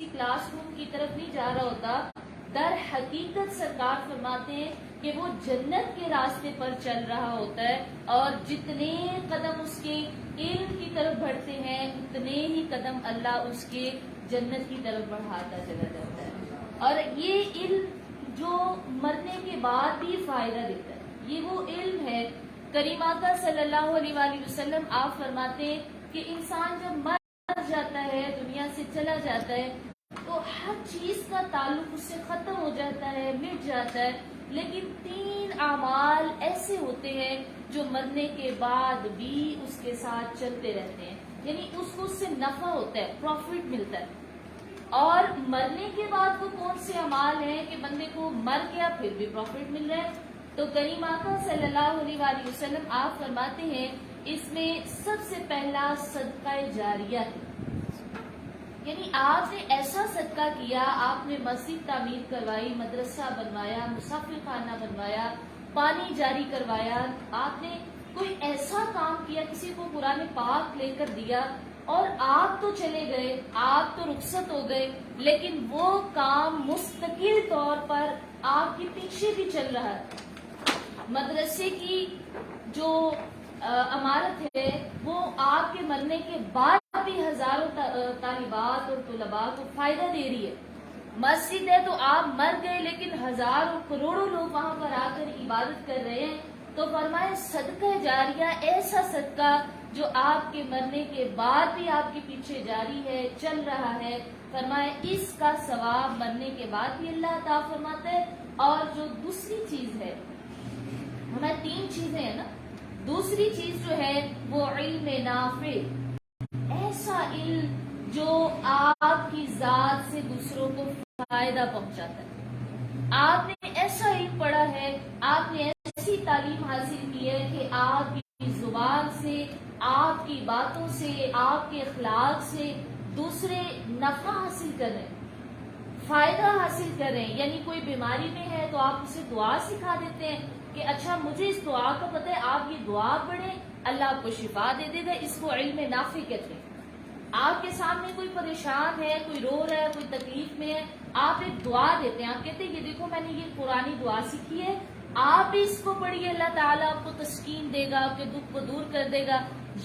Class room کی طرف نہیں جا رہا ہوتا، در حقیقت سرکار فرماتے ہیں کہ وہ جنت کے راستے پر چل رہا ہوتا ہے، اور جتنے قدم اس کے علم کی طرف بڑھتے ہیں اتنے ہی قدم اللہ اس کے جنت کی طرف بڑھاتا چلا جاتا ہے۔ اور یہ علم جو مرنے کے بعد بھی فائدہ دیتا ہے، یہ وہ علم ہے۔ کریم آقا صلی اللہ علیہ وآلہ وسلم آپ فرماتے ہیں کہ انسان جب مر جاتا ہے، دنیا سے چلا جاتا ہے، تو ہر چیز کا تعلق اس سے ختم ہو جاتا ہے، مٹ جاتا ہے، لیکن 3 اعمال ایسے ہوتے ہیں جو مرنے کے بعد بھی اس کے ساتھ چلتے رہتے ہیں، یعنی اس کو اس سے نفع ہوتا ہے، پروفٹ ملتا ہے۔ اور مرنے کے بعد وہ کون سے اعمال ہیں کہ بندے کو مر گیا پھر بھی پروفٹ مل رہا ہے؟ تو کریم آقا صلی اللہ علیہ وآلہ وسلم آپ فرماتے ہیں اس میں سب سے پہلا صدقہ جاریہ ہے، یعنی آپ نے ایسا صدقہ کیا، آپ نے مسجد تعمیر کروائی، مدرسہ بنوایا، مسافر خانہ بنوایا، پانی جاری کروایا، آپ نے کوئی ایسا کام کیا، کسی کو قرآن پاک لے کر دیا، اور آپ تو چلے گئے، آپ تو رخصت ہو گئے، لیکن وہ کام مستقل طور پر آپ کے پیچھے بھی چل رہا ہے۔ مدرسے کی جو عمارت ہے وہ آپ کے مرنے کے بعد بھی ہزاروں طالبات اور طلباء کو فائدہ دے رہی ہے۔ مسجد ہے تو آپ مر گئے لیکن ہزاروں کروڑوں لوگ وہاں پر آ کر عبادت کر رہے ہیں۔ تو فرمائے صدقہ جاریہ ایسا صدقہ جو آپ کے مرنے کے بعد بھی آپ کے پیچھے جاری ہے، چل رہا ہے، فرمائے اس کا ثواب مرنے کے بعد بھی اللہ عطا فرماتا ہے۔ اور جو دوسری چیز ہے، ہمیں 3 چیزیں ہیں نا، دوسری چیز جو ہے وہ علم نافع، ایسا علم جو آپ کی ذات سے دوسروں کو فائدہ پہنچاتا ہے۔ آپ نے ایسا علم پڑھا ہے، آپ نے ایسی تعلیم حاصل کی ہے کہ آپ کی زبان سے، آپ کی باتوں سے، آپ کے اخلاق سے دوسرے نفع حاصل کر رہے ہیں، فائدہ حاصل کر رہے ہیں۔ یعنی کوئی بیماری میں ہے تو آپ اسے دعا سکھا دیتے ہیں کہ اچھا مجھے اس دعا کا پتہ ہے، آپ یہ دعا پڑھیں اللہ آپ کو شفا دے دے گا، اس کو علم نافع کہتے ہیں۔ آپ کے سامنے کوئی پریشان ہے، کوئی رو رہا ہے، کوئی تکلیف میں ہے، آپ ایک دعا دیتے ہیں، آپ کہتے ہیں یہ دیکھو میں نے یہ قرآنی دعا سیکھی ہے، آپ بھی اس کو پڑھیے، اللہ تعالیٰ آپ کو تسکین دے گا، آپ کے دکھ کو دور کر دے گا۔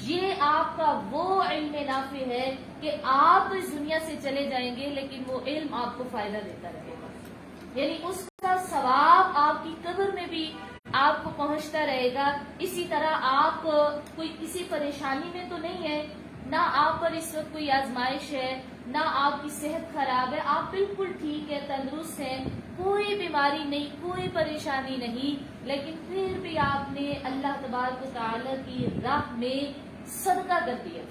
یہ آپ کا وہ علم نافع ہے کہ آپ اس دنیا سے چلے جائیں گے لیکن وہ علم آپ کو فائدہ دیتا رہے گا، یعنی اس کا ثواب آپ کی قبر میں بھی آپ کو پہنچتا رہے گا۔ اسی طرح آپ کوئی کسی پریشانی میں تو نہیں ہے، نہ آپ پر اس وقت کوئی آزمائش ہے، نہ آپ کی صحت خراب ہے، آپ بالکل ٹھیک ہے، تندرست ہیں، کوئی بیماری نہیں، کوئی پریشانی نہیں، لیکن پھر بھی آپ نے اللہ تبارک و تعالیٰ کی راہ میں صدقہ کر دیا،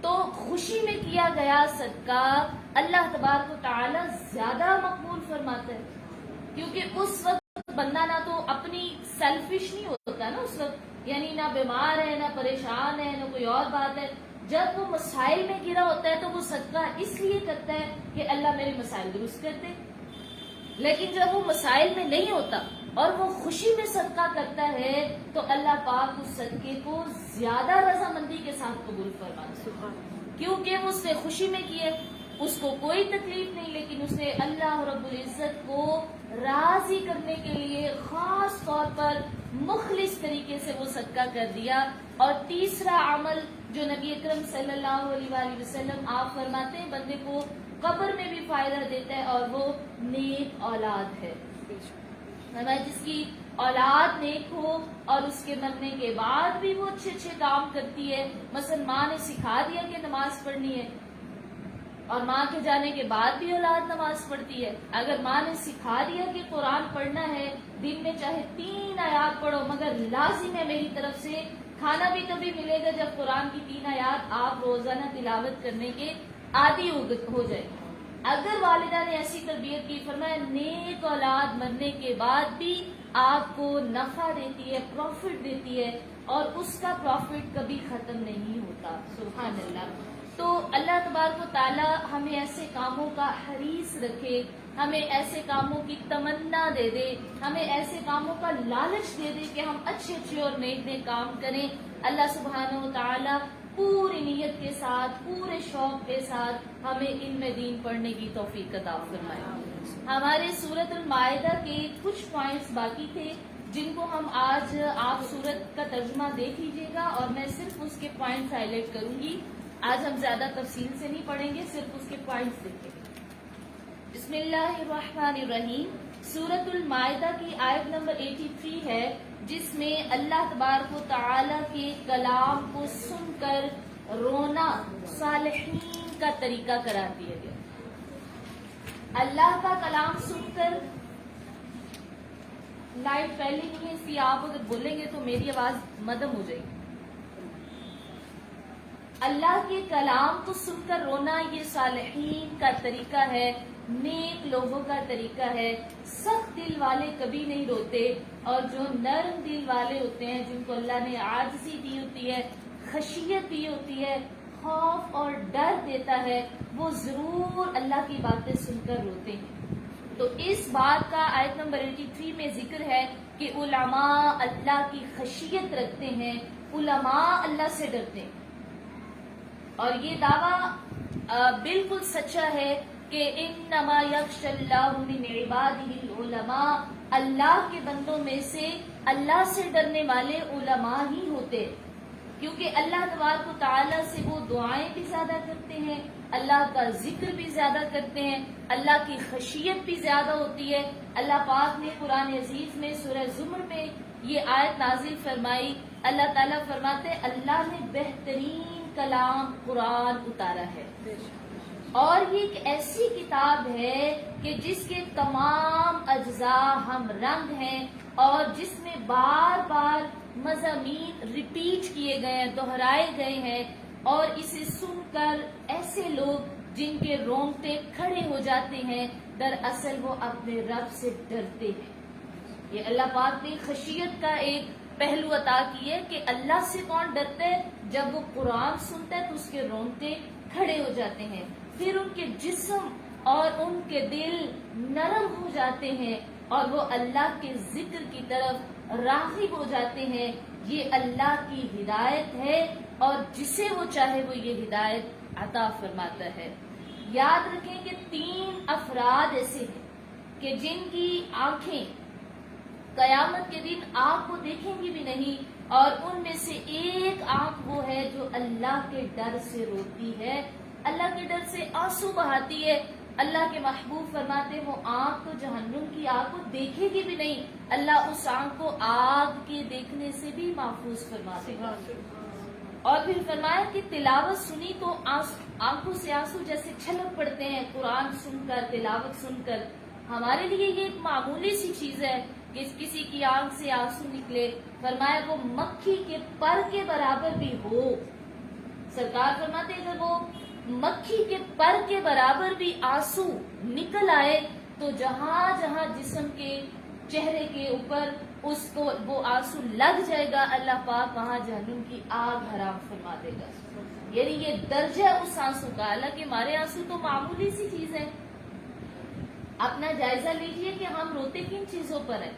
تو خوشی میں کیا گیا صدقہ اللہ تبارک و تعالیٰ زیادہ مقبول فرماتا ہے، کیونکہ اس وقت بندہ نہ تو اپنی سیلفش نہیں ہوتا نا اس وقت، یعنی نہ بیمار ہے، نہ پریشان ہے، نہ کوئی اور بات ہے۔ جب وہ مسائل میں گرا ہوتا ہے تو وہ صدقہ اس لیے کرتا ہے کہ اللہ میرے مسائل درست کر دے، لیکن جب وہ مسائل میں نہیں ہوتا اور وہ خوشی میں صدقہ کرتا ہے تو اللہ پاک اس صدقے کو زیادہ رضامندی کے ساتھ قبول فرماتا ہے، کیونکہ وہ اس نے خوشی میں کیے، اس کو کوئی تکلیف نہیں، لیکن اس نے اللہ رب العزت کو راضی کرنے کے لیے خاص طور پر مخلص طریقے سے وہ صدقہ کر دیا۔ اور تیسرا عمل جو نبی اکرم صلی اللہ علیہ وآلہ وسلم آپ فرماتے ہیں بندے کو قبر میں بھی فائدہ دیتا ہے، اور وہ نیک اولاد ہے، جس کی اولاد نیک ہو اور اس کے مرنے کے بعد بھی وہ اچھے اچھے کام کرتی ہے۔ مثلا ماں نے سکھا دیا کہ نماز پڑھنی ہے اور ماں کے جانے کے بعد بھی اولاد نماز پڑھتی ہے، اگر ماں نے سکھا دیا کہ قرآن پڑھنا ہے، دن میں چاہے 3 آیات پڑھو مگر لازم ہے میری طرف سے، کھانا بھی تبھی ملے گا جب قرآن کی 3 آیات آپ روزانہ تلاوت کرنے کے عادی ہو جائے۔ اگر والدہ نے ایسی تربیت کی، فرمایا نیک اولاد مرنے کے بعد بھی آپ کو نفع دیتی ہے، پروفٹ دیتی ہے، اور اس کا پروفٹ کبھی ختم نہیں ہوتا۔ سبحان اللہ۔ تو اللہ تبارک و تعالی ہمیں ایسے کاموں کا حریص رکھے، ہمیں ایسے کاموں کی تمنا دے دے، ہمیں ایسے کاموں کا لالچ دے دے کہ ہم اچھے اچھے اور نیک نیک کام کریں۔ اللہ سبحانہ و تعالی پوری نیت کے ساتھ پورے شوق کے ساتھ ہمیں علم دین پڑھنے کی توفیق عطا فرمائے. ہمارے سورۃ المائدہ کے کچھ پوائنٹس باقی تھے جن کو ہم آج آپ سورت کا ترجمہ دیکھ لیجئے گا اور میں صرف اس کے پوائنٹس ہائی لائٹ کروں گی. آج ہم زیادہ تفصیل سے نہیں پڑھیں گے, صرف اس کے پوائنٹس دیکھیں گے. بسم اللہ الرحمن الرحیم. سورۃ المائدہ کی آیت نمبر 83 ہے, جس میں اللہ تبارک و تعالی کے کلام کو سن کر رونا صالحین کا طریقہ قرار دیا گیا. اللہ کا کلام سن کر, لائٹ پہلے نہیں ہے اس لیے آپ اگر بولیں گے تو میری آواز مدھم ہو جائے گی. اللہ کے کلام کو سن کر رونا یہ صالحین کا طریقہ ہے, نیک لوگوں کا طریقہ ہے. سخت دل والے کبھی نہیں روتے, اور جو نرم دل والے ہوتے ہیں, جن کو اللہ نے عاجزی دی ہوتی ہے, خشیت دی ہوتی ہے, خوف اور ڈر دیتا ہے, وہ ضرور اللہ کی باتیں سن کر روتے ہیں. تو اس بات کا آیت نمبر 83 میں ذکر ہے کہ علماء اللہ کی خشیت رکھتے ہیں, علماء اللہ سے ڈرتے ہیں. اور یہ دعویٰ بالکل سچا ہے کہ انما یخشی اللہ من عبادہ العلماء, اللہ کے بندوں میں سے اللہ سے ڈرنے والے علماء ہی ہوتے, کیونکہ اللہ تبارک و تعالیٰ سے وہ دعائیں بھی زیادہ کرتے ہیں, اللہ کا ذکر بھی زیادہ کرتے ہیں, اللہ کی خشیت بھی زیادہ ہوتی ہے. اللہ پاک نے قرآن عزیز میں سورہ زمر میں یہ آیت نازل فرمائی. اللہ تعالیٰ فرماتے اللہ نے بہترین کلام قرآن اتارا ہے, اور یہ ایک ایسی کتاب ہے کہ جس کے تمام اجزاء ہم رنگ ہیں, اور جس میں بار بار مضامین ریپیٹ کیے گئے ہیں, دہرائے گئے ہیں, اور اسے سن کر ایسے لوگ جن کے رونگٹے کھڑے ہو جاتے ہیں, دراصل وہ اپنے رب سے ڈرتے ہیں. یہ اللہ پاک نے خشیت کا ایک پہلو عطا کی ہے کہ اللہ سے کون ڈرتا ہے, جب وہ قرآن سنتا ہے تو اس کے رونگٹے کھڑے ہو جاتے ہیں, پھر ان کے جسم اور ان کے دل نرم ہو جاتے ہیں, اور وہ اللہ کے ذکر کی طرف راغب ہو جاتے ہیں. یہ اللہ کی ہدایت ہے, اور جسے وہ چاہے وہ یہ ہدایت عطا فرماتا ہے. یاد رکھیں کہ 3 افراد ایسے ہیں کہ جن کی آنکھیں قیامت کے دن آنکھ کو دیکھیں گی بھی نہیں, اور ان میں سے ایک آنکھ وہ ہے جو اللہ کے ڈر سے روتی ہے, اللہ کے ڈر سے آنسو بہاتی ہے. اللہ کے محبوب فرماتے وہ آنکھ تو جہنم کی آگ کو دیکھے گی بھی نہیں, اللہ اس آنکھ کو آگ کے دیکھنے سے بھی محفوظ فرماتے ہیں. اور پھر فرمایا کہ تلاوت سنی تو آنکھوں سے آنسو جیسے چھلک پڑتے ہیں قرآن سن کر, تلاوت سن کر. ہمارے لیے یہ ایک معمولی سی چیز ہے کہ کسی کی آنکھ سے آنسو نکلے. فرمایا وہ مکھی کے پر کے برابر بھی ہو. سرکار فرماتے اگر وہ مکھی کے پر کے برابر بھی آنسو نکل آئے تو جہاں جہاں جسم کے چہرے کے اوپر اس کو وہ آنسو لگ جائے گا, اللہ پاک وہاں جہنم کی آگ حرام فرما دے گا. یعنی یہ درجہ اس آنسو کا. حالانکہ ہمارے آنسو تو معمولی سی چیز ہے. اپنا جائزہ لیجئے کہ ہم روتے کن چیزوں پر ہیں.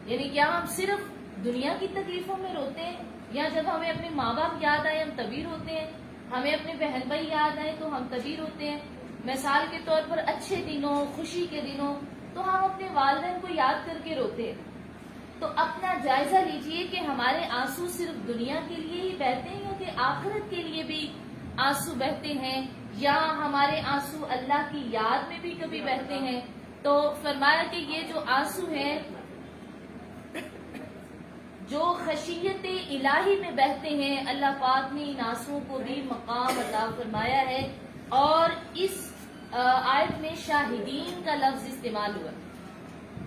یعنی کیا ہم صرف دنیا کی تکلیفوں میں روتے ہیں, یا جب ہمیں اپنے ماں باپ یاد آئے ہم تبھی روتے ہیں, ہمیں اپنے بہن بھائی یاد آئے تو ہم تبھی روتے ہیں. مثال کے طور پر اچھے دنوں, خوشی کے دنوں تو ہم اپنے والدین کو یاد کر کے روتے ہیں. تو اپنا جائزہ لیجئے کہ ہمارے آنسو صرف دنیا کے لیے ہی بہتے ہیں, یا کہ آخرت کے لیے بھی آنسو بہتے ہیں, یا ہمارے آنسو اللہ کی یاد میں بھی کبھی بہتے ہیں. تو فرمایا کہ یہ جو آنسو ہیں جو خشیت الہی میں بہتے ہیں, اللہ پاک نے ان آنسوؤں کو بھی مقام عطا فرمایا ہے. اور اس آیت میں شاہدین کا لفظ استعمال ہوا ہے.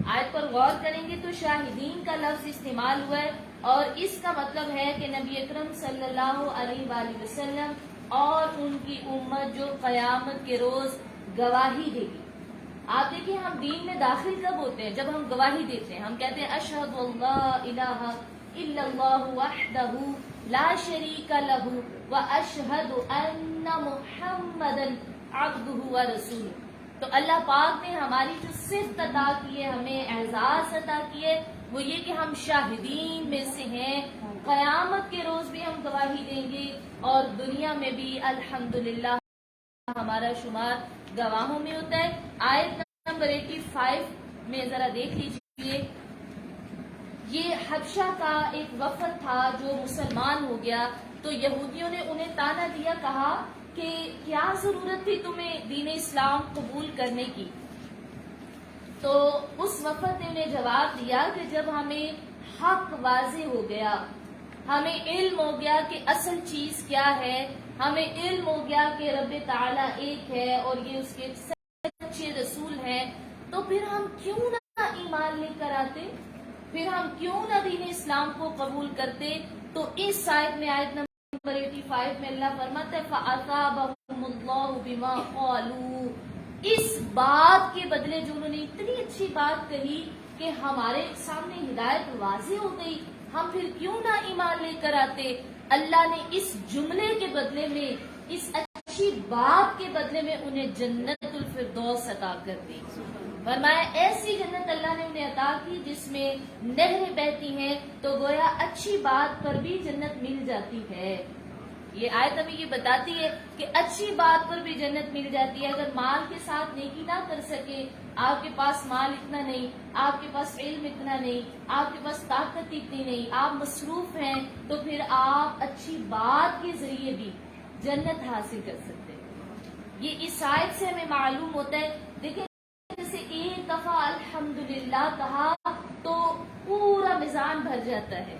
آیت پر غور کریں گے تو شاہدین کا لفظ استعمال ہوا ہے, اور اس کا مطلب ہے کہ نبی اکرم صلی اللہ علیہ وآلہ وسلم اور ان کی امت جو قیامت کے روز گواہی دے گی. آپ دیکھیں ہم دین میں داخل کب ہوتے ہیں, جب ہم گواہی دیتے ہیں. ہم کہتے ہیں اشہد اللہ الہ الا اللہ وحدہ لا شریک لہ واشہد ان محمدا عبدہ ورسولہ. تو اللہ پاک نے ہماری جو صفت عطا کی ہے, ہمیں اعزاز عطا کی ہے, وہ یہ کہ ہم شاہدین میں سے ہیں، قیامت کے روز بھی ہم گواہی دیں گے اور دنیا میں بھی الحمدللہ ہمارا شمار گواہوں میں ہوتا ہے۔ آیت نمبر 85 میں ذرا دیکھ لیجئے، یہ حبشہ کا ایک وفد تھا جو مسلمان ہو گیا، تو یہودیوں نے انہیں تانا دیا، کہا کہ کیا ضرورت تھی تمہیں دین اسلام قبول کرنے کی؟ تو اس وفد نے انہیں جواب دیا کہ جب ہمیں حق واضح ہو گیا، ہمیں علم ہو گیا کہ اصل چیز کیا ہے، ہمیں علم ہو گیا کہ رب تعالیٰ ایک ہے اور یہ اس کے سچے رسول ہیں، تو پھر ہم کیوں نہ ایمان لے کر آتے، پھر ہم کیوں نہ دین اسلام کو قبول کرتے؟ تو اس آیت میں، آیت نمبر 85 میں اللہ فرماتا ہے فَأَثَابَهُمُ اللَّهُ بِمَا قَالُوا، اس بات کے بدلے جو انہوں نے اتنی اچھی بات کہی کہ ہمارے سامنے ہدایت واضح ہو گئی، ہم پھر کیوں نہ ایمان لے کر آتے، اللہ نے اس جملے کے بدلے میں، اس اچھی بات کے بدلے میں انہیں جنت الفردوس عطا کر دی۔ فرمایا ایسی جنت اللہ نے انہیں عطا کی جس میں نہریں بہتی ہیں، تو گویا اچھی بات پر بھی جنت مل جاتی ہے۔ یہ آیت ہمیں یہ بتاتی ہے کہ اچھی بات پر بھی جنت مل جاتی ہے۔ اگر مال کے ساتھ نیکی نہ کر سکے، آپ کے پاس مال اتنا نہیں، آپ کے پاس علم اتنا نہیں، آپ کے پاس طاقت اتنی نہیں، آپ مصروف ہیں، تو پھر آپ اچھی بات کے ذریعے بھی جنت حاصل کر سکتے ہیں۔ یہ اس آیت سے ہمیں معلوم ہوتا ہے۔ دیکھیں جیسے ایک دفعہ الحمدللہ کہا تو پورا میزان بھر جاتا ہے۔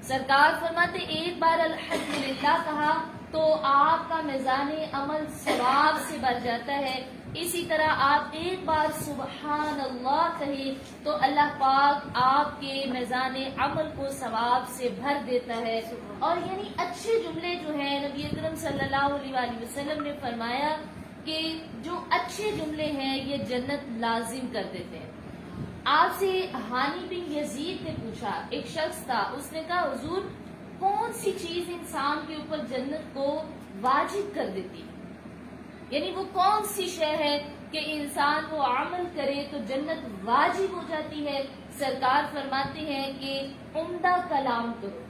سرکار فرماتے ایک بار الحمدللہ کہا تو آپ کا میزان عمل ثواب سے بھر جاتا ہے۔ اسی طرح آپ ایک بار سبحان اللہ کہیں تو اللہ پاک آپ کے میزان عمل کو ثواب سے بھر دیتا ہے۔ اور یعنی اچھے جملے جو ہیں، نبی اکرم صلی اللہ علیہ وآلہ وسلم نے فرمایا کہ جو اچھے جملے ہیں یہ جنت لازم کر دیتے ہیں۔ آپ سے ہانی بن یزید نے پوچھا، ایک شخص تھا، اس نے کہا حضور کون سی چیز انسان کے اوپر جنت کو واجب کر دیتی، یعنی وہ کون سی شے ہے کہ انسان کو عمل کرے تو جنت واجب ہو جاتی ہے؟ سرکار فرماتے ہیں کہ عمدہ کلام کرو،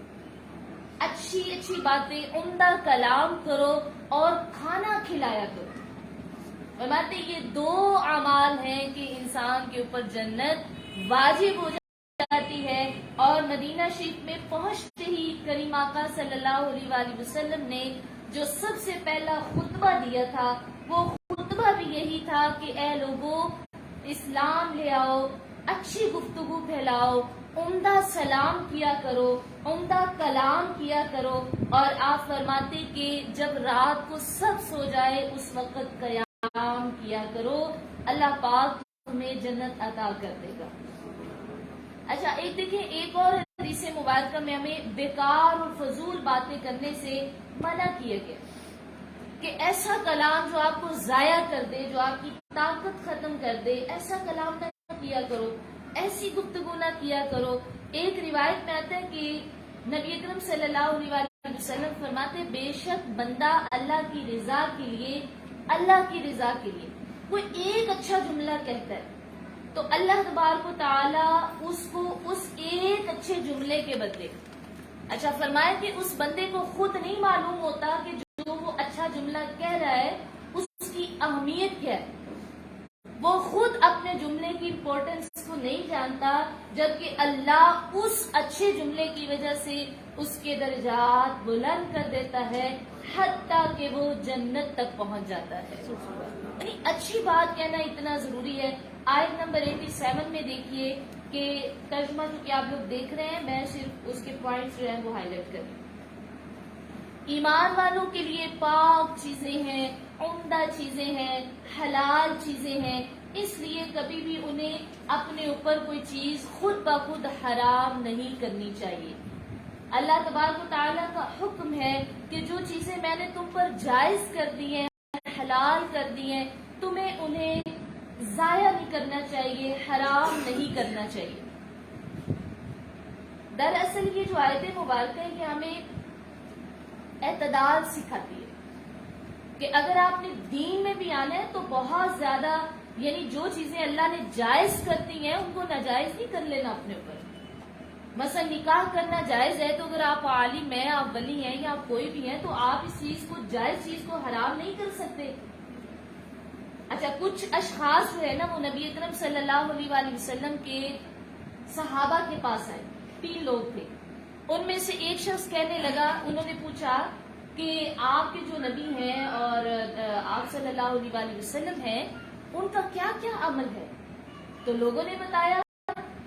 اچھی اچھی باتیں، عمدہ کلام کرو اور کھانا کھلایا کرو۔ فرماتے یہ دو اعمال ہیں کہ انسان کے اوپر جنت واجب ہو جاتی ہے۔ اور مدینہ شریف میں پہنچتے ہی کریم آقا صلی اللہ علیہ وآلہ وسلم نے جو سب سے پہلا خطبہ دیا تھا، وہ خطبہ بھی یہی تھا کہ اے لوگوں اسلام لے آؤ، اچھی گفتگو پھیلاؤ، عمدہ سلام کیا کرو، عمدہ کلام کیا کرو۔ اور آپ فرماتے کہ جب رات کو سب سو جائے اس وقت قیام کیا کرو، اللہ پاک تمہیں جنت عطا کر دے گا۔ اچھا ایک دیکھیں، ایک اور حدیث مبارکہ میں ہمیں بیکار اور فضول باتیں کرنے سے منع کیا گیا کہ ایسا کلام جو آپ کو ضائع کر دے، جو آپ کی طاقت ختم کر دے، ایسا کلام نہ کیا کرو، ایسی گفتگو نہ کیا کرو۔ ایک روایت میں آتا ہے کہ نبی اکرم صلی اللہ علیہ وسلم فرماتے بے شک بندہ اللہ کی رضا کے لیے، اللہ کی رضا کے لیے کوئی ایک اچھا جملہ کہتا ہے تو اللہ تبارک و تعالیٰ اس کو اس ایک اچھے جملے کے بدلے، اچھا فرمایا کہ اس بندے کو خود نہیں معلوم ہوتا کہ جو وہ اچھا جملہ کہہ رہا ہے اس کی اہمیت کیا ہے، وہ خود اپنے جملے کی امپورٹنس کو نہیں جانتا، جبکہ اللہ اس اچھے جملے کی وجہ سے اس کے درجات بلند کر دیتا ہے، حتیٰ کہ وہ جنت تک پہنچ جاتا ہے۔ یعنی اچھی بات کہنا اتنا ضروری ہے۔ آیت نمبر 87 میں دیکھیے کہ ترجمہ جو کہ آپ لوگ دیکھ رہے ہیں، میں صرف اس کے پوائنٹس جو ہیں وہ ہائی لائٹ کروں۔ ایمان والوں کے لیے پاک چیزیں ہیں، عمدہ چیزیں ہیں، حلال چیزیں ہیں، اس لیے کبھی بھی انہیں اپنے اوپر کوئی چیز خود بخود حرام نہیں کرنی چاہیے۔ اللہ تبارک و تعالیٰ کا حکم ہے کہ جو چیزیں میں نے تم پر جائز کر دی ہیں، حلال کر دی ہیں، تمہیں انہیں ضائع نہیں کرنا چاہیے، حرام نہیں کرنا چاہیے۔ دراصل یہ جو آیت مبارکہ ہے یہ ہمیں اعتدال سکھاتی ہے، کہ اگر آپ نے دین میں بھی آنا ہے تو بہت زیادہ یعنی جو چیزیں اللہ نے جائز کرتی ہیں ان کو ناجائز نہیں کر لینا اپنے اوپر. مثلا نکاح کرنا جائز ہے تو اگر آپ عالم ہیں، آپ ولی ہیں یا آپ کوئی بھی ہیں تو آپ اس چیز کو جائز چیز کو حرام نہیں کر سکتے. اچھا کچھ اشخاص جو ہے نا وہ نبی اکرم صلی اللہ علیہ وآلہ وسلم کے صحابہ کے پاس آئے. 3 لوگ تھے. ان میں سے ایک شخص کہنے لگا، انہوں نے پوچھا کہ آپ کے جو نبی ہیں اور آپ صلی اللہ علیہ وآلہ وسلم ہیں ان کا کیا کیا عمل ہے؟ تو لوگوں نے بتایا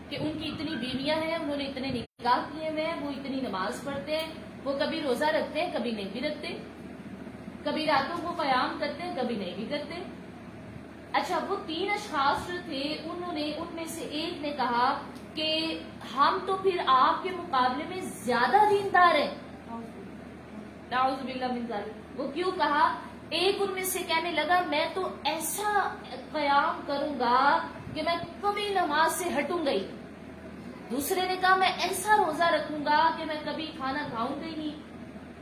کہ ان کی اتنی بیویاں ہیں، انہوں نے اتنے نکاح کیے ہوئے ہیں، وہ اتنی نماز پڑھتے ہیں، وہ کبھی روزہ رکھتے ہیں کبھی نہیں بھی رکھتے، کبھی راتوں کو قیام کرتے ہیں کبھی نہیں بھی کرتے. اچھا وہ 3 اشخاص جو تھے انہوں نے ان میں سے ایک نے کہا کہ ہم تو پھر آپ کے مقابلے میں زیادہ دیندار ہیں. نعوذ باللہ من ذالک. وہ کیوں کہا؟ ایک ان میں سے کہنے لگا میں تو ایسا قیام کروں گا کہ میں کبھی نماز سے ہٹوں گا ہی. دوسرے نے کہا میں ایسا روزہ رکھوں گا کہ میں کبھی کھانا کھاؤں گا ہی نہیں.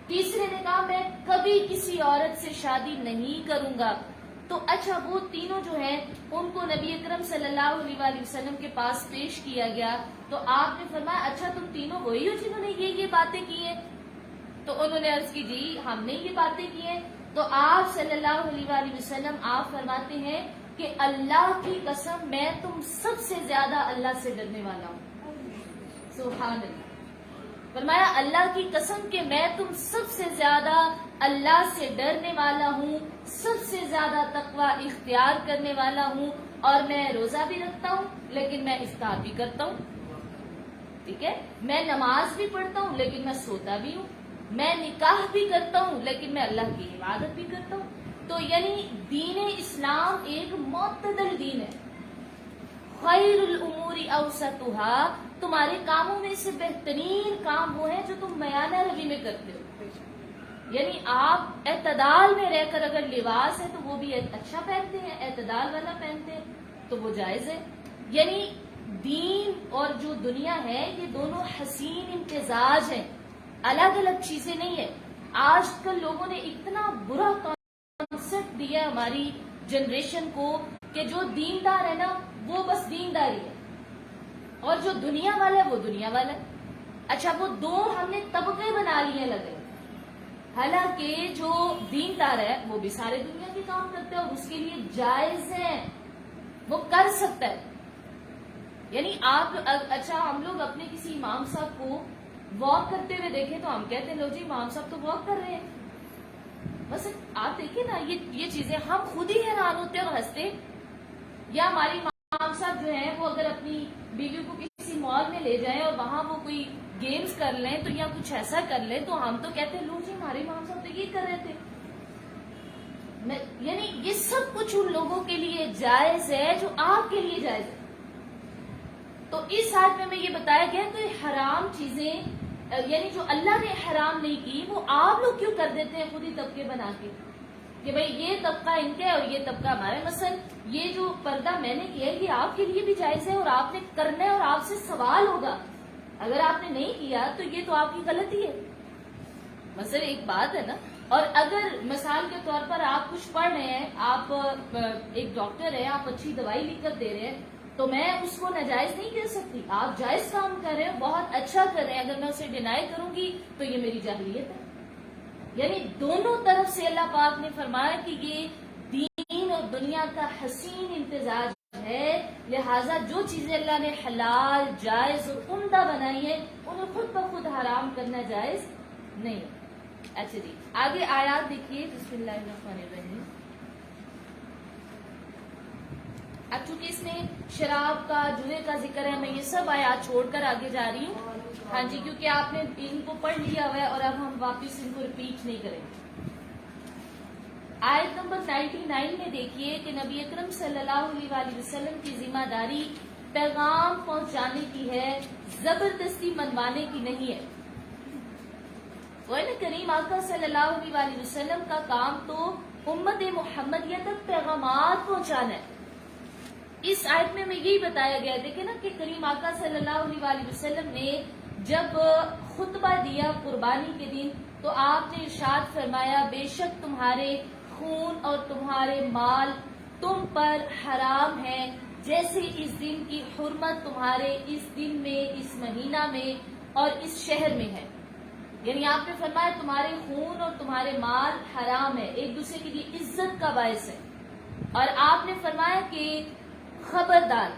تیسرے نے کہا میں کبھی کسی عورت سے شادی نہیں کروں گا. تو اچھا وہ تینوں جو ہیں ان کو نبی اکرم صلی اللہ علیہ وآلہ وسلم کے پاس پیش کیا گیا. تو آپ نے فرمایا اچھا تم تینوں وہی ہو جنہوں نے یہ باتیں کی ہیں؟ تو انہوں نے عرض کی جی ہم نے یہ باتیں کی ہیں. تو آپ صلی اللہ علیہ وآلہ وسلم آپ فرماتے ہیں کہ اللہ کی قسم میں تم سب سے زیادہ اللہ سے ڈرنے والا ہوں. سبحان اللہ. فرمایا اللہ کی قسم کہ میں تم سب سے زیادہ اللہ سے ڈرنے والا ہوں، سب سے زیادہ تقوی اختیار کرنے والا ہوں، اور میں روزہ بھی رکھتا ہوں لیکن میں افطار بھی کرتا ہوں. ٹھیک ہے، میں نماز بھی پڑھتا ہوں لیکن میں سوتا بھی ہوں، میں نکاح بھی کرتا ہوں لیکن میں اللہ کی عبادت بھی کرتا ہوں. تو یعنی دین اسلام ایک معتدل دین ہے. خیر الامور اوسطها، تمہارے کاموں میں سے بہترین کام وہ ہے جو تم میانہ روی میں کرتے ہو. یعنی آپ اعتدال میں رہ کر اگر لباس ہے تو وہ بھی اچھا پہنتے ہیں، اعتدال والا پہنتے ہیں تو وہ جائز ہے. یعنی دین اور جو دنیا ہے یہ دونوں حسین امتزاج ہیں، الگ الگ چیزیں نہیں ہیں. آج کل لوگوں نے اتنا برا کانسیپٹ دیا ہماری جنریشن کو کہ جو دیندار ہے نا وہ بس دینداری ہے اور جو دنیا والا ہے وہ دنیا والا ہے. اچھا وہ 2 ہم نے طبقے بنا لیے لگے. حالانکہ جو دیندار ہے وہ بھی سارے دنیا کے کام کرتا ہے اور اس کے لیے جائز ہے، وہ کر سکتا ہے. یعنی آپ اچھا ہم لوگ اپنے کسی امام صاحب کو واک کرتے ہوئے دیکھیں تو ہم کہتے ہیں لو جی امام صاحب تو واک کر رہے ہیں. بس آپ دیکھیں نا یہ چیزیں ہم خود ہی حیران ہوتے اور ہنستے. یا ہماری امام صاحب جو ہیں وہ اگر اپنی بیوی کو کسی مال میں لے جائیں اور وہاں وہ کوئی گیمز کر لیں تو یا کچھ ایسا کر لیں تو ہم تو کہتے ہیں لو جی ہمارے امام صاحب تو یہ کر رہے تھے. یعنی یہ سب کچھ ان لوگوں کے لیے جائز ہے جو آپ کے لیے جائز ہے. تو اس آیت میں یہ بتایا گیا کہ حرام چیزیں یعنی جو اللہ نے حرام نہیں کی وہ آپ لوگ کیوں کر دیتے ہیں خود ہی طبقے بنا کے کہ بھئی یہ طبقہ ان کے اور یہ طبقہ ہمارا. مثلا یہ جو پردہ میں نے کیا ہے یہ آپ کے لیے بھی جائز ہے اور آپ نے کرنا ہے اور آپ سے سوال ہوگا. اگر آپ نے نہیں کیا تو یہ تو آپ کی غلطی ہے. مثلا ایک بات ہے نا. اور اگر مثال کے طور پر آپ کچھ پڑھ رہے ہیں، آپ ایک ڈاکٹر ہیں، آپ اچھی دوائی لکھ کر دے رہے ہیں تو میں اس کو ناجائز نہیں کہہ سکتی. آپ جائز کام کر رہے ہیں، بہت اچھا کر رہے ہیں، اگر میں اسے ڈینائی کروں گی تو یہ میری جاہلیت ہے. یعنی دونوں طرف سے اللہ پاک نے فرمایا کہ یہ دین اور دنیا کا حسین امتزاج ہے، لہٰذا جو چیزیں اللہ نے حلال جائز اور عمدہ بنائی ہیں انہیں خود بخود حرام کرنا جائز نہیں. اچھا جی آگے آیات دیکھیے. بسم اللہ الرحمن الرحیم. اب چونکہ اس میں شراب کا جوئے کا ذکر ہے میں یہ سب آیات چھوڑ کر آگے جا رہی ہوں. ہاں جی کیونکہ آپ نے ان کو پڑھ لیا ہوا ہے اور اب ہم واپس ان کو ریپیٹ نہیں کریں گے. آیت نمبر 99 میں دیکھیے کہ نبی اکرم صلی اللہ علیہ وآلہ وسلم کی ذمہ داری پیغام پہنچانے کی ہے، زبردستی منوانے کی نہیں ہے. کریم آقا صلی اللہ علیہ وآلہ وسلم کا کام تو امت محمدیہ تک پیغامات پہنچانا ہے. اس آیت میں یہی بتایا گیا دیکھیں نا کہ کریم آقا صلی اللہ علیہ وآلہ وسلم نے جب خطبہ دیا قربانی کے دن تو آپ نے ارشاد فرمایا بے شک تمہارے خون اور تمہارے مال تم پر حرام ہے، جیسے اس دن کی حرمت تمہارے اس دن میں، اس مہینہ میں اور اس شہر میں ہے۔ یعنی آپ نے فرمایا تمہارے خون اور تمہارے مال حرام ہے، ایک دوسرے کے لیے عزت کا باعث ہے۔ اور آپ نے فرمایا کہ خبردار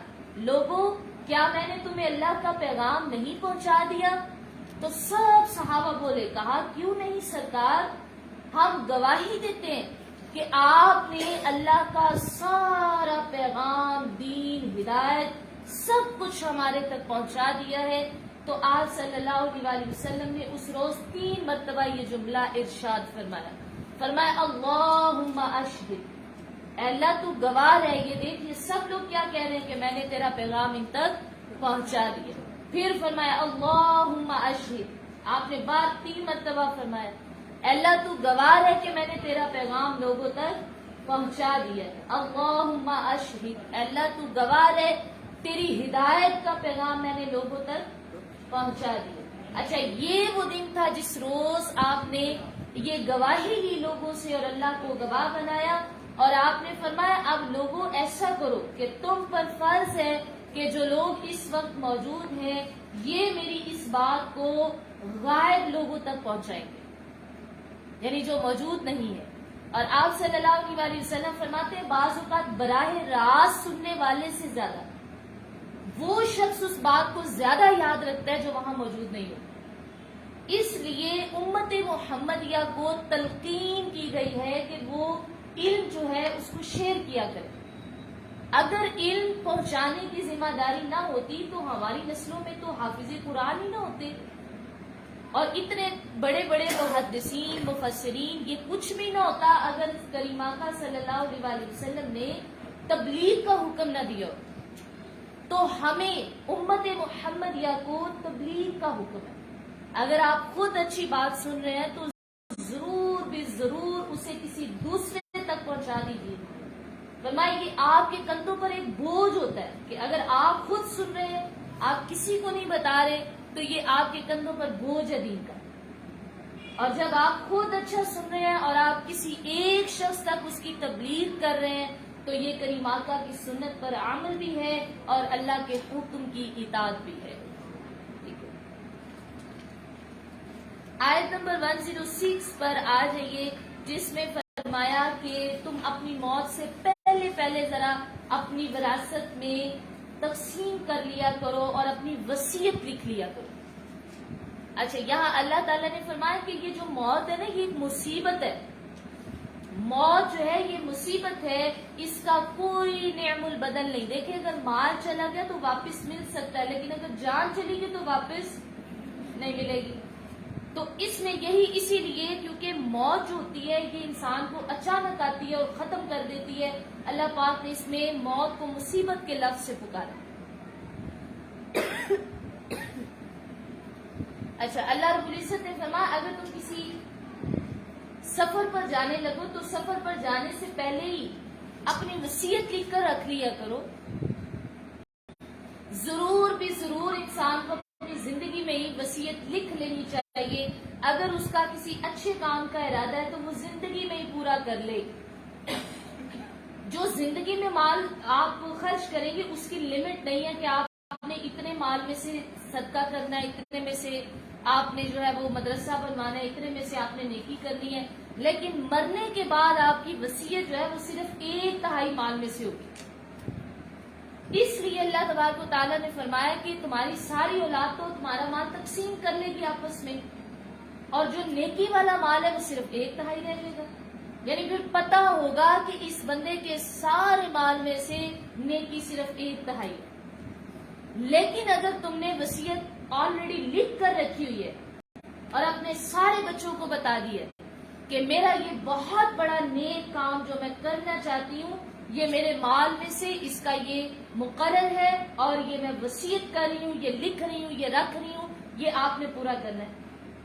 لوگوں، کیا میں نے تمہیں اللہ کا پیغام نہیں پہنچا دیا؟ تو سب صحابہ بولے، کہا کیوں نہیں سرکار، ہم گواہی دیتے ہیں کہ آپ نے اللہ کا سارا پیغام، دین، ہدایت سب کچھ ہمارے تک پہنچا دیا ہے۔ تو آج صلی اللہ علیہ وسلم نے اس روز 3 مرتبہ یہ جملہ ارشاد فرمایا اللہم اشہد، اے اللہ تو گواہ ہے، یہ دیکھ یہ سب لوگ کیا کہہ رہے ہیں کہ میں نے تیرا پیغام ان تک پہنچا دیا۔ پھر فرمایا اللہم اشہد، آپ نے بات 3 مرتبہ فرمایا، اے اللہ تو گواہ ہے کہ میں نے تیرا پیغام لوگوں تک پہنچا دیا۔ اللہم اشہد، اے اللہ تو گواہ ہے تیری ہدایت کا پیغام میں نے لوگوں تک پہنچا دیا۔ اچھا، یہ وہ دن تھا جس روز آپ نے یہ گواہی لی لوگوں سے اور اللہ کو گواہ بنایا، اور آپ نے فرمایا اب لوگوں ایسا کرو کہ تم پر فرض ہے کہ جو لوگ اس وقت موجود ہیں یہ میری اس بات کو غائب لوگوں تک پہنچائیں گے، یعنی جو موجود نہیں ہے۔ اور آپ صلی اللہ علیہ وسلم فرماتے ہیں بعض اوقات براہ راست سننے والے سے زیادہ وہ شخص اس بات کو زیادہ یاد رکھتا ہے جو وہاں موجود نہیں ہو۔ اس لیے امت محمدیہ کو تلقین کی گئی ہے کہ وہ علم جو ہے اس کو شیئر کیا کرے۔ اگر علم پہنچانے کی ذمہ داری نہ ہوتی تو ہماری نسلوں میں تو حافظ قرآن ہی نہ ہوتے، اور اتنے بڑے بڑے محدثین، مفسرین، یہ کچھ بھی نہ ہوتا اگر کریمہ کا صلی اللہ علیہ وسلم نے تبلیغ کا حکم نہ دیا۔ تو ہمیں امت محمدیہ کو تبلیغ کا حکم ہے۔ اگر آپ خود اچھی بات سن رہے ہیں تو ضرور بھی ضرور اسے کسی دوسرے تک پہنچا دیجیے۔ فرمائے یہ آپ کے کندھوں پر ایک بوجھ ہوتا ہے کہ اگر آپ خود سن رہے ہیں، آپ کسی کو نہیں بتا رہے، تو یہ آپ کے کندھوں پر بوجھ ہے دین کا۔ اور جب آپ خود اچھا سن رہے ہیں اور آپ کسی ایک شخص تک اس کی تبلیغ کر رہے ہیں تو یہ کریم آقا کی سنت پر عمل بھی ہے اور اللہ کے حکم کی اطاعت بھی ہے۔ آیت نمبر 106 پر آ جائیے، جس میں فرمایا کہ تم اپنی موت سے پہلے ذرا اپنی وراثت میں تقسیم کر لیا کرو اور اپنی وصیت لکھ لیا کرو۔ اچھا، یہاں اللہ تعالیٰ نے فرمایا کہ یہ جو موت ہے نا، یہ ایک مصیبت ہے۔ موت جو ہے یہ مصیبت ہے، اس کا کوئی نعم البدل نہیں۔ دیکھیں اگر مال چلا گیا تو واپس مل سکتا ہے، لیکن اگر جان چلی گئی تو واپس نہیں ملے گی۔ تو اس میں یہی اسی لیے کیونکہ موت جو ہوتی ہے یہ انسان کو اچانک آتی ہے اور ختم کر دیتی ہے، اللہ پاک نے اس میں موت کو مصیبت کے لفظ سے پکارا۔ اچھا، اللہ رب العزت نے فرمایا اگر تم کسی سفر پر جانے لگو تو سفر پر جانے سے پہلے ہی اپنی وصیت لکھ کر رکھ لیا کرو۔ ضرور بھی ضرور انسان کو اپنی زندگی میں ہی وصیت لکھ لینی چاہیے۔ اگر اس کا کسی اچھے کام کا ارادہ ہے تو وہ زندگی میں ہی پورا کر لے۔ جو زندگی میں مال آپ خرچ کریں گے اس کی لمٹ نہیں ہے کہ آپ نے اتنے مال میں سے صدقہ کرنا ہے، اتنے میں سے آپ نے جو ہے وہ مدرسہ بنوانا ہے، اتنے میں سے آپ نے نیکی کرنی ہے، لیکن مرنے کے بعد آپ کی وصیت جو ہے وہ صرف 1/3 مال میں سے ہوگی۔ اس لیے اللہ تبارک و تعالیٰ نے فرمایا کہ تمہاری ساری اولاد تو تمہارا مال تقسیم کر لے گی آپس میں، اور جو نیکی والا مال ہے وہ صرف 1/3 رہ لے گا۔ یعنی پھر پتا ہوگا کہ اس بندے کے سارے مال میں سے نیکی صرف 1/3 ہے۔ لیکن اگر تم نے وصیت آلریڈی لکھ کر رکھی ہوئی ہے اور اپنے سارے بچوں کو بتا دیا کہ میرا یہ بہت بڑا نیک کام جو میں کرنا چاہتی ہوں یہ میرے مال میں سے اس کا یہ مقرر ہے اور یہ میں وصیت کر رہی ہوں، یہ لکھ رہی ہوں، یہ رکھ رہی ہوں، یہ آپ نے پورا کرنا ہے،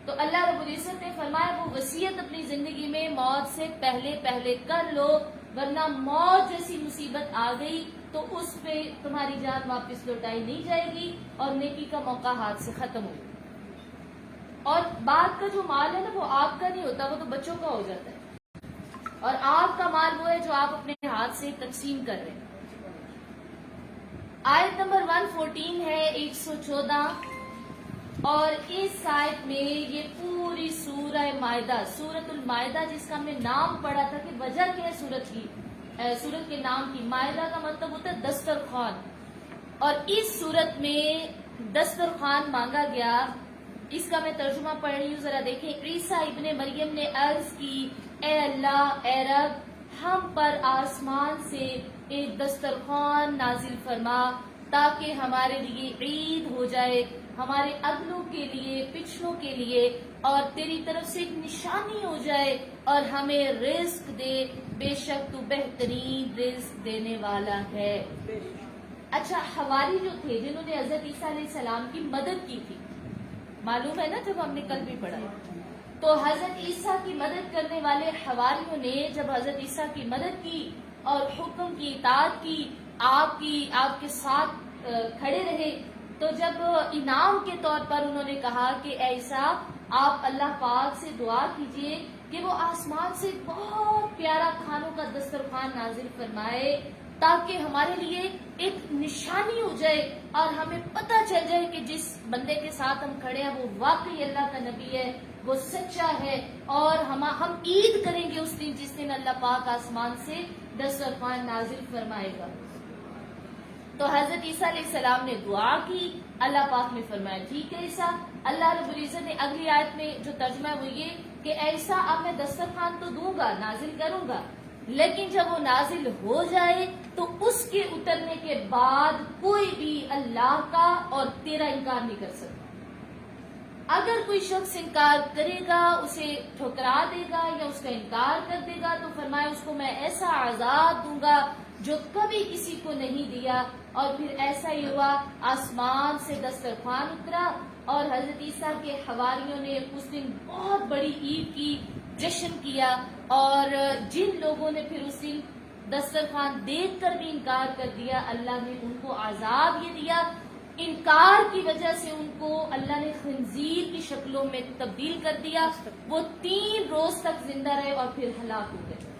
تو اللہ رب العزت نے فرمایا وہ وصیت اپنی زندگی میں موت سے پہلے کر لو، ورنہ موت جیسی مصیبت آ گئی تو اس پہ تمہاری جان واپس لوٹائی نہیں جائے گی اور نیکی کا موقع ہاتھ سے ختم ہوگا۔ اور بعد کا جو مال ہے نا وہ آپ کا نہیں ہوتا، وہ تو بچوں کا ہو جاتا ہے، اور آپ کا مال وہ ہے جو آپ اپنے ہاتھ سے تقسیم کر رہے ہیں۔ آیت نمبر 114 ہے 114، اور اس آیت میں یہ پوری سورہ مائدہ، سورۃ المائدہ جس کا ہم نے نام پڑھا تھا کہ وجہ کیا ہے سورت کے نام کی، مائدہ کا مطلب ہوتا ہے دسترخوان، اور اس سورت میں دسترخوان مانگا گیا۔ اس کا میں ترجمہ پڑھ رہی ہوں، ذرا دیکھیں۔ عیسیٰ ابن مریم نے عرض کی، اے اللہ، اے رب، ہم پر آسمان سے ایک دسترخوان نازل فرما تاکہ ہمارے لیے عید ہو جائے، ہمارے اگلوں کے لیے، پچھلوں کے لیے، اور تیری طرف سے ایک نشانی ہو جائے، اور ہمیں رزق دے، بے شک تو بہترین رزق دینے والا ہے۔ اچھا، حواری جو تھے جنہوں نے حضرت عیسیٰ علیہ السلام کی مدد کی تھی، معلوم ہے نا، جب ہم نے کل بھی پڑھا، تو حضرت عیسیٰ کی مدد کرنے والے حواریوں نے جب حضرت عیسیٰ کی مدد کی اور حکم کی اطاعت کی، آپ کے ساتھ کھڑے رہے، تو جب انعام کے طور پر انہوں نے کہا کہ اے عیسیٰ، آپ اللہ پاک سے دعا کیجئے کہ وہ آسمان سے بہت پیارا کھانوں کا دسترخوان نازل فرمائے تاکہ ہمارے لیے ایک نشانی ہو جائے اور ہمیں پتہ چل جائے کہ جس بندے کے ساتھ ہم کھڑے ہیں وہ واقعی اللہ کا نبی ہے، وہ سچا ہے، اور ہم عید کریں گے اس دن جس دن اللہ پاک آسمان سے دسترخوان نازل فرمائے گا۔ تو حضرت عیسیٰ علیہ السلام نے دعا کی، اللہ پاک نے فرمایا ٹھیک ہے عیسیٰ۔ اللہ رب العزت نے اگلی آیت میں جو ترجمہ ہے وہ یہ کہ اے عیسیٰ، اب میں دسترخوان تو دوں گا، نازل کروں گا، لیکن جب وہ نازل ہو جائے تو اس کے اترنے کے بعد کوئی بھی اللہ کا اور تیرا انکار نہیں کر سکتا۔ اگر کوئی شخص انکار کرے گا، اسے ٹھکرا دے گا یا اس کا انکار کر دے گا، تو فرمایا اس کو میں ایسا عذاب دوں گا جو کبھی کسی کو نہیں دیا۔ اور پھر ایسا ہی ہوا، آسمان سے دسترخوان اترا اور حضرت عیسیٰ کے حواریوں نے اس دن بہت بڑی عید کی، جشن کیا، اور جن لوگوں نے پھر اس دن دسترخوان دیکھ کر بھی انکار کر دیا، اللہ نے ان کو عذاب یہ دیا، انکار کی وجہ سے ان کو اللہ نے خنزیر کی شکلوں میں تبدیل کر دیا، وہ 3 روز تک زندہ رہے اور پھر ہلاک ہو گئے۔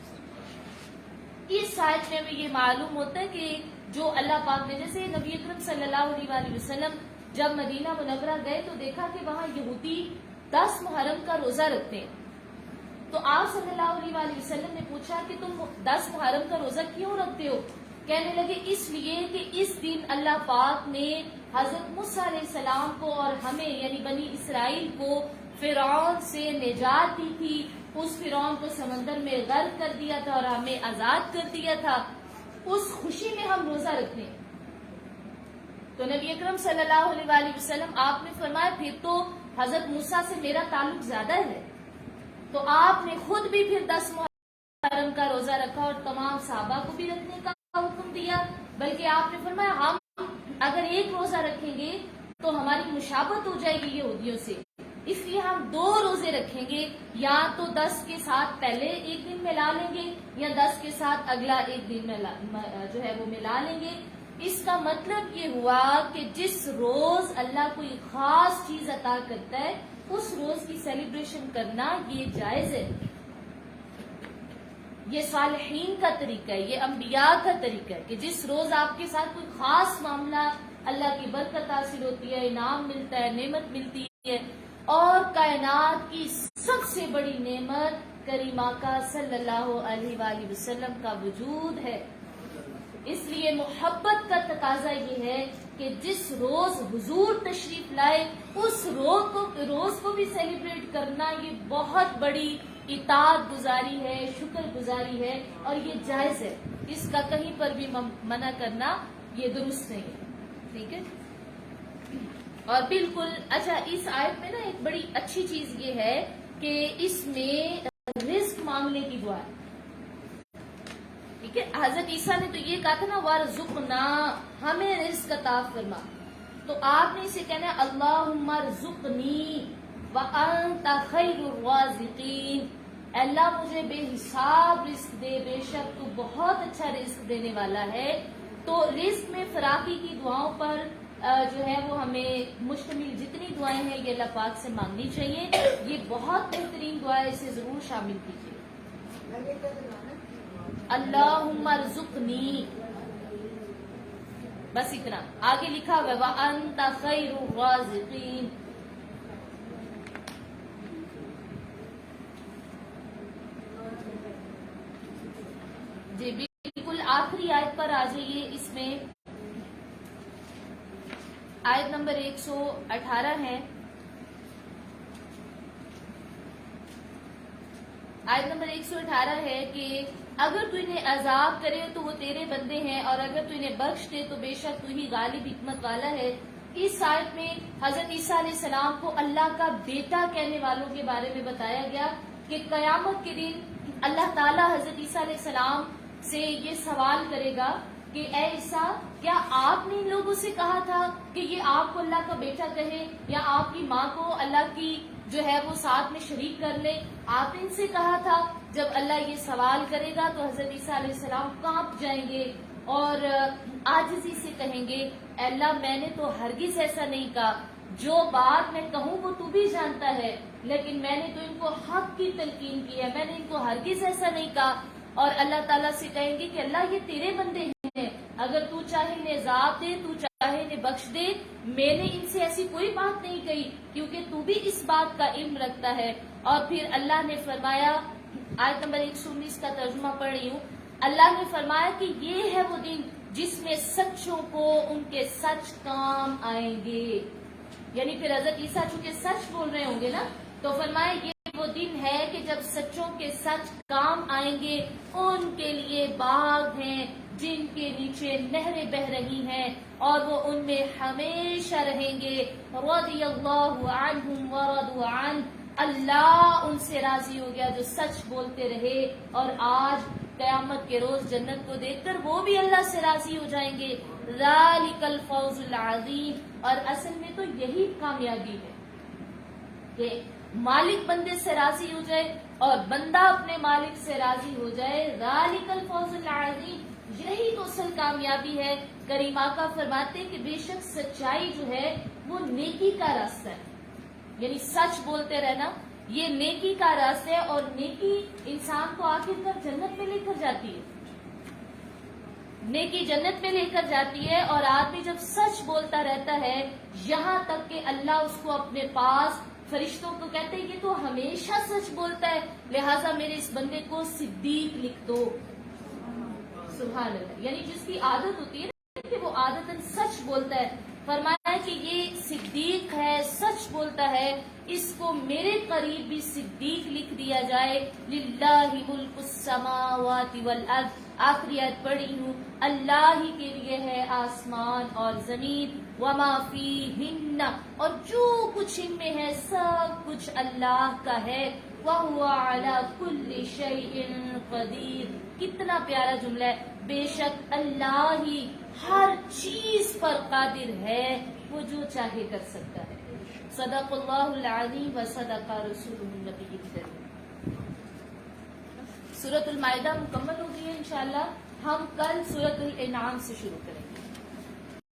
اس آیت میں ہمیں یہ معلوم ہوتا ہے کہ جو اللہ پاک نے، جیسے نبی اکرم صلی اللہ علیہ وآلہ وسلم جب مدینہ منورہ گئے تو دیکھا کہ وہاں یہودی 10 محرم کا روزہ رکھتے ہیں، تو آپ صلی اللہ علیہ وآلہ وسلم نے پوچھا کہ تم 10 محرم کا روزہ کیوں رکھتے ہو؟ کہنے لگے اس لیے کہ اس دن اللہ پاک نے حضرت موسیٰ علیہ السلام کو اور ہمیں یعنی بنی اسرائیل کو فرعون سے نجات دی تھی، اس فرعون کو سمندر میں غرق کر دیا تھا اور ہمیں آزاد کر دیا تھا، اس خوشی میں ہم روزہ رکھتے ہیں۔ تو نبی اکرم صلی اللہ علیہ وآلہ وسلم آپ نے فرمایا پھر تو حضرت موسیٰ سے میرا تعلق زیادہ ہے، تو آپ نے خود بھی پھر 10 محرم کا روزہ رکھا اور تمام صحابہ کو بھی رکھنے کا حکم دیا، بلکہ آپ نے فرمایا ہم اگر ایک روزہ رکھیں گے تو ہماری مشابہت ہو جائے گی یہودیوں سے، اس لیے ہم 2 روزے رکھیں گے، یا تو 10 کے ساتھ پہلے ایک دن ملا لیں گے یا 10 کے ساتھ اگلا ایک دن جو ہے وہ ملا لیں گے۔ اس کا مطلب یہ ہوا کہ جس روز اللہ کوئی خاص چیز عطا کرتا ہے اس روز کی سیلیبریشن کرنا یہ جائز ہے، یہ صالحین کا طریقہ ہے، یہ انبیاء کا طریقہ ہے کہ جس روز آپ کے ساتھ کوئی خاص معاملہ، اللہ کی برکت حاصل ہوتی ہے، انعام ملتا ہے، نعمت ملتی ہے، اور کائنات کی سب سے بڑی نعمت کریمہ کا صلی اللہ علیہ وآلہ وسلم کا وجود ہے۔ اس لیے محبت کا تقاضا یہ ہے کہ جس روز حضور تشریف لائے اس روز کو بھی سیلیبریٹ کرنا یہ بہت بڑی اطاعت گزاری ہے، شکر گزاری ہے، اور یہ جائز ہے، اس کا کہیں پر بھی منع کرنا یہ درست نہیں ہے، ٹھیک ہے۔ اور بالکل اچھا، اس آیت میں نا ایک بڑی اچھی چیز یہ ہے کہ اس میں رزق مانگنے کی دعا ہے، ٹھیک ہے۔ حضرت عیسیٰ نے تو یہ کہا تھا نا وارزقنا، ہمیں رزق عطا فرما، تو آپ نے اسے کہنا ہے اللہم ارزقنی وانت خیر الرازقین، اللہ مجھے بے حساب رزق دے، بے شک تو بہت اچھا رزق دینے والا ہے۔ تو رزق میں فراخی کی دعاؤں پر جو ہے وہ ہمیں مشتمل جتنی دعائیں ہیں یہ اللہ پاک سے مانگنی چاہیے، یہ بہت بہترین دعا ہے، اسے ضرور شامل کیجیے۔ اللہم ارزقنی، بس اتنا. آگے لکھا ہوا وَأَنْتَ خَيْرُ الرَّازِقِينَ. جی بالکل آخری آیت پر آ جائیے. اس میں آیت نمبر 118 ہے. آیت نمبر 118 ہے کہ اگر تو انہیں عذاب کرے تو وہ تیرے بندے ہیں، اور اگر تو انہیں بخش دے تو بے شک تو ہی غالب حکمت والا ہے. اس آیت میں حضرت عیسیٰ علیہ السلام کو اللہ کا بیٹا کہنے والوں کے بارے میں بتایا گیا کہ قیامت کے دن اللہ تعالیٰ حضرت عیسیٰ علیہ السلام سے یہ سوال کرے گا کہ اے عیسیٰ، کیا آپ نے ان لوگوں سے کہا تھا کہ یہ آپ کو اللہ کا بیٹا کہے، یا آپ کی ماں کو اللہ کی جو ہے وہ ساتھ میں شریک کر لے؟ آپ نے ان سے کہا تھا. جب اللہ یہ سوال کرے گا تو حضرت عیسیٰ علیہ السلام کانپ جائیں گے اور عاجزی سے کہیں گے اے اللہ، میں نے تو ہرگز ایسا نہیں کہا، جو بات میں کہوں وہ تو بھی جانتا ہے، لیکن میں نے تو ان کو حق کی تلقین کی ہے، میں نے ان کو ہرگز ایسا نہیں کہا. اور اللہ تعالیٰ سے کہیں گے کہ اللہ یہ تیرے بندے ہیں، اگر تو چاہے انہیں عذاب دے، تو چاہے انہیں بخش دے، میں نے ان سے ایسی کوئی بات نہیں کہی، کیونکہ تو بھی اس بات کا علم رکھتا ہے. اور پھر اللہ نے فرمایا، آیت نمبر 119 کا ترجمہ پڑھ رہی ہوں. اللہ نے فرمایا کہ یہ ہے وہ دن جس میں سچوں کو ان کے سچ کام آئیں گے. یعنی پھر حضرت عیسیٰ چونکہ سچ بول رہے ہوں گے نا، تو فرمایا یہ وہ دن ہے کہ جب سچوں کے سچ کام آئیں گے. ان کے لیے باغ ہیں جن کے نیچے نہریں بہ رہی ہیں، اور وہ ان میں ہمیشہ رہیں گے. رضی اللہ عنہم ورضوا عنہ، اللہ ان سے راضی ہو گیا جو سچ بولتے رہے، اور آج قیامت کے روز جنت کو دیکھ کر وہ بھی اللہ سے راضی ہو جائیں گے. ذالک الفوز العظیم. اور اصل میں تو یہی کامیابی ہے کہ مالک بندے سے راضی ہو جائے اور بندہ اپنے مالک سے راضی ہو جائے. ذالک الفوز العظیم، یہی تو اصل کامیابی ہے. کریم آقا فرماتے کہ بے شک سچائی جو ہے وہ نیکی کا راستہ ہے، یعنی سچ بولتے رہنا یہ نیکی کا راستہ ہے، اور نیکی انسان کو آخر کار جنت میں لے کر جاتی ہے. نیکی جنت میں لے کر جاتی ہے، اور آدمی جب سچ بولتا رہتا ہے یہاں تک کہ اللہ اس کو اپنے پاس، فرشتوں کو کہتے ہیں کہ تو ہمیشہ سچ بولتا ہے، لہٰذا میرے اس بندے کو صدیق لکھ دو. سبحان اللہ. یعنی جس کی عادت ہوتی ہے نا کہ وہ عادتاً سچ بولتا ہے، فرمایا کہ یہ صدیق ہے، سچ بولتا ہے، اس کو میرے قریب بھی صدیق لکھ دیا جائے. للہ ملک السماوات والارض. آخری آیت پڑھی ہوں. اللہ ہی کے لیے ہے آسمان اور زمین، وما فیہن، اور جو کچھ ان میں ہے سب کچھ اللہ کا ہے. وَهُوَ عَلَى كُلِّ شَيْءٍ قَدِيرٌ. کتنا پیارا جملہ ہے. بے شک اللہ ہی ہر چیز پر قادر ہے، وہ جو چاہے کر سکتا ہے. صدق اللہ العظیم و صدق رسولہ النبی الکریم. سورۃ المائدہ مکمل ہو گئی ہے. انشاءاللہ ہم کل سورۃ الانعام سے شروع کریں گے.